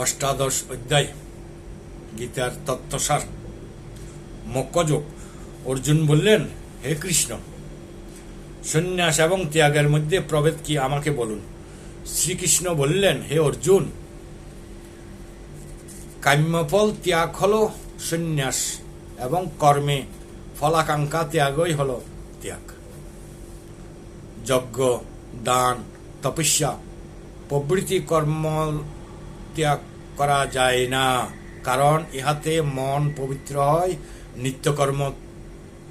অষ্টাদশ অধ্যায় গীতার তত্ত্বসার মোক্ষযোগ। অর্জুন বললেন, হে কৃষ্ণ, সন্ন্যাস এবং ত্যাগের মধ্যে প্রভেদ কি আমাকে বলুন। শ্রীকৃষ্ণ বললেন, হে অর্জুন, কাম্যফল ত্যাগ হল সন্ন্যাস এবং কর্মে ফলাকাঙ্ক্ষা ত্যাগই হল ত্যাগ। যজ্ঞ, দান, তপস্যা প্রভৃতি কর্ম ত্যাগ করা যায় না, কারণ ইহাতে মন পবিত্র হয়। নিত্যকর্ম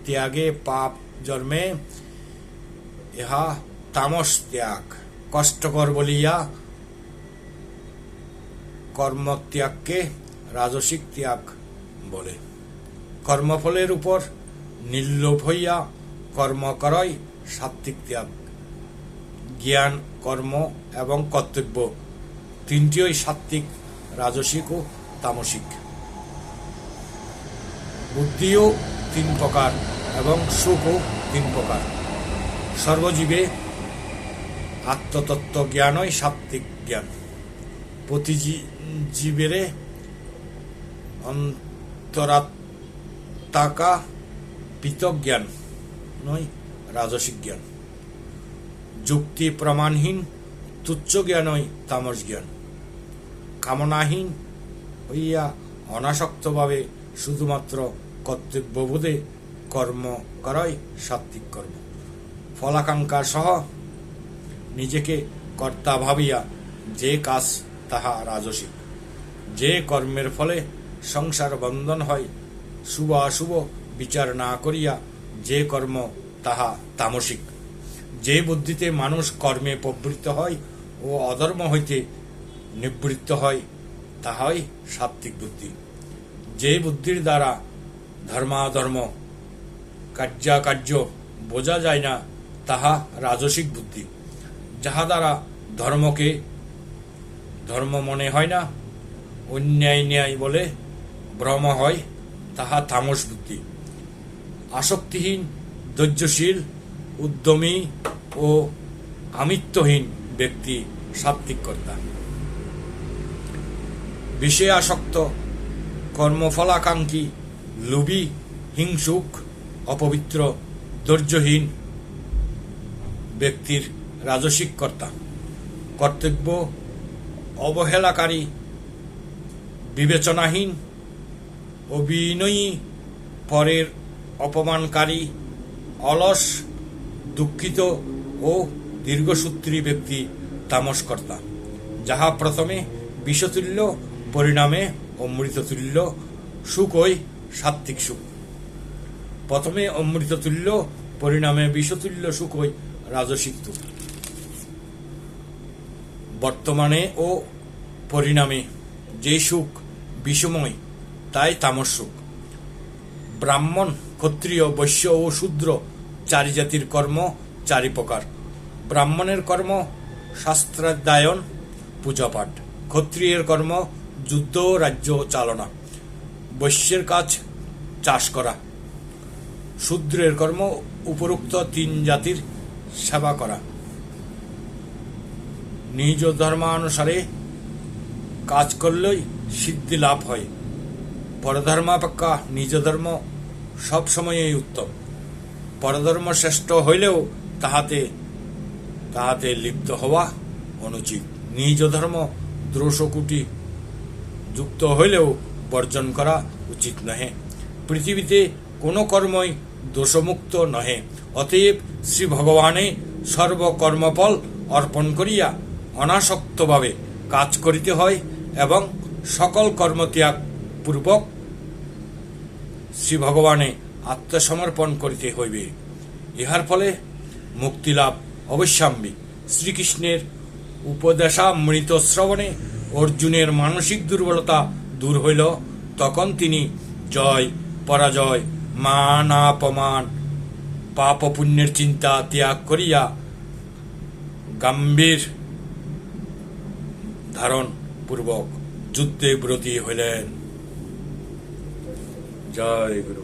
ত্যাগে পাপ জন্মে, ইহা তামস ত্যাগ। কষ্টকর বলিয়া কর্মত্যাগকে রাজসিক ত্যাগ বলে। কর্মফলের উপর নির্লোভ হইয়া কর্ম করই সাত্ত্বিক ত্যাগ। জ্ঞান, কর্ম এবং কর্তব্য তিনটিই সাত্ত্বিক, রাজসিক ও তামসিক। বুদ্ধিও তিন প্রকার এবং সুখও তিন প্রকার। সর্বজীবে আত্মতত্ত্ব জ্ঞানই সাত্ত্বিক জ্ঞান। প্রতি জীবেরে অন্তরাত্মা পৃথক জ্ঞান নয় রাজসিক জ্ঞান। যুক্তি প্রমাণহীন তুচ্ছ জ্ঞানই তামস জ্ঞান। কামনাহীন হইয়া অনাসক্তভাবে শুধুমাত্র কর্তব্যবোধে কর্ম করাই সাত্ত্বিক কর্ম। ফলাকাঙ্ক্ষা সহ নিজেকে কর্তা ভাবিয়া যে কাজ তাহা রাজসিক। যে কর্মের ফলে সংসার বন্ধন হয়, শুভ অশুভ বিচার না করিয়া যে কর্ম তাহা তামসিক। যে বুদ্ধিতে মানুষ কর্মে প্রবৃত্ত হয় ও অধর্ম হইতে নিবৃত্ত হয়, তাহাই সাত্ত্বিক বুদ্ধি। যে বুদ্ধির দ্বারা ধর্মাধর্ম কার্যাকার্য বোঝা যায় না, তাহা রাজসিক বুদ্ধি। যাহা দ্বারা ধর্মকে ধর্ম মনে হয় না, অন্যায় ন্যায় বলে ভ্রম হয়, তাহা তামস বুদ্ধি। আসক্তিহীন, ধৈর্যশীল, উদ্যমী ও আমিত্বহীন ব্যক্তি সাত্ত্বিক কর্তা। বিষয়াসক্ত, কর্মফলাকাঙ্ক্ষী, লোভী, হিংসুক, অপবিত্র, ধৈর্যহীন ব্যক্তির রাজসিক কর্তা। কর্তব্য অবহেলাকারী, বিবেচনাহীন, অবিনয়ী, পরের অপমানকারী, অলস, দুঃখিত ও দীর্ঘসূত্রী ব্যক্তি তামস কর্তা। যাহা প্রথমে বিষতুল্য, পরিণামে অমৃততুল্য সুখই সাত্ত্বিক সুখ। প্রথমে অমৃততুল্য, পরিণামে বিষতুল্য সুখই রাজসিক সুখ। বর্তমানে ও পরিণামে যে সুখ বিষময়, তাই তামস সুখ। ব্রাহ্মণ, ক্ষত্রিয়, বৈশ্য ও শূদ্র চারি জাতির কর্ম চারি প্রকার। ব্রাহ্মণের কর্ম শাস্ত্রাধ্যয়ন, পূজাপাঠ। ক্ষত্রিয়ের কর্ম যুদ্ধ, রাজ্য চালনা। বৈশ্যের কাজ চাষ করা। শূদ্রের কর্ম উপরোক্ত তিন জাতির সেবা করা। নিজ ধর্মানুসারে কাজ করলেই সিদ্ধি লাভ হয়। পরধর্মাপেক্ষা নিজ ধর্ম সবসময়ই উত্তম। পরধর্ম শ্রেষ্ঠ হইলেও তাহাতে লিপ্ত হওয়া অনুচিত। নিজ ধর্ম দোষকুটি যুক্ত হইলেও বর্জন করা উচিত নহে। পৃথিবীতে কোনো কর্মই দোষমুক্ত নহে। অতএব শ্রী ভগবানে সর্বকর্মফল অর্পণ করিয়া অনাসক্তভাবে কাজ করিতে হয় এবং সকল কর্মত্যাগ পূর্বক শ্রী ভগবানে আত্মসমর্পণ করিতে হইবে। ইহার ফলে মুক্তিলাভ অবশ্যম্ভাবী। শ্রীকৃষ্ণের উপদেশামৃত শ্রবণে অর্জুনের মানসিক দুর্বলতা দূর হইল। তখন তিনি জয় পরাজয়, মান অপমান, পাপ পুণ্যের চিন্তা ত্যাগ করিয়া গাম্ভীর ধারণ পূর্বক যুদ্ধে ব্রতী হইলেন। জয় গুরু।